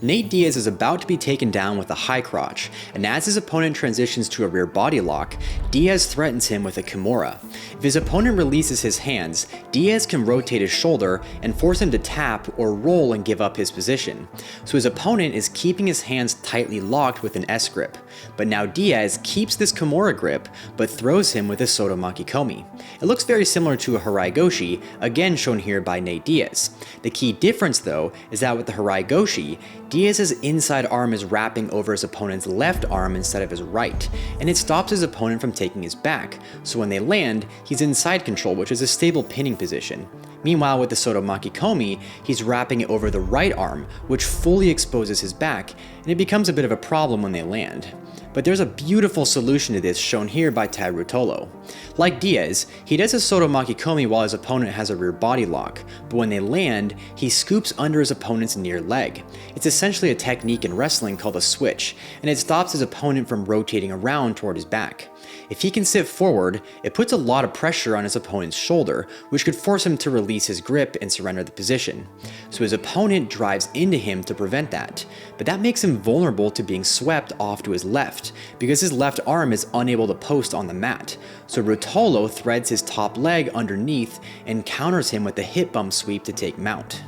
Nate Diaz is about to be taken down with a high crotch, and as his opponent transitions to a rear body lock, Diaz threatens him with a kimura. If his opponent releases his hands, Diaz can rotate his shoulder and force him to tap or roll and give up his position. So his opponent is keeping his hands tightly locked with an S grip. But now Diaz keeps this kimura grip, but throws him with a Soto makikomi. It looks very similar to a harai goshi, again shown here by Nate Diaz. The key difference though is that with the harai goshi, Diaz's inside arm is wrapping over his opponent's left arm instead of his right, and it stops his opponent from taking his back, so when they land, he's in side control, which is a stable pinning position. Meanwhile, with the Soto makikomi, he's wrapping it over the right arm, which fully exposes his back, and it becomes a bit of a problem when they land. But there's a beautiful solution to this shown here by Ruotolo. Like Diaz, he does a Soto makikomi while his opponent has a rear body lock, but when they land, he scoops under his opponent's near leg. It's essentially a technique in wrestling called a switch, and it stops his opponent from rotating around toward his back. If he can sit forward, it puts a lot of pressure on his opponent's shoulder, which could force him to release his grip and surrender the position. So his opponent drives into him to prevent that, but that makes him vulnerable to being swept off to his left, because his left arm is unable to post on the mat. So Ruotolo threads his top leg underneath and counters him with a hip bump sweep to take mount.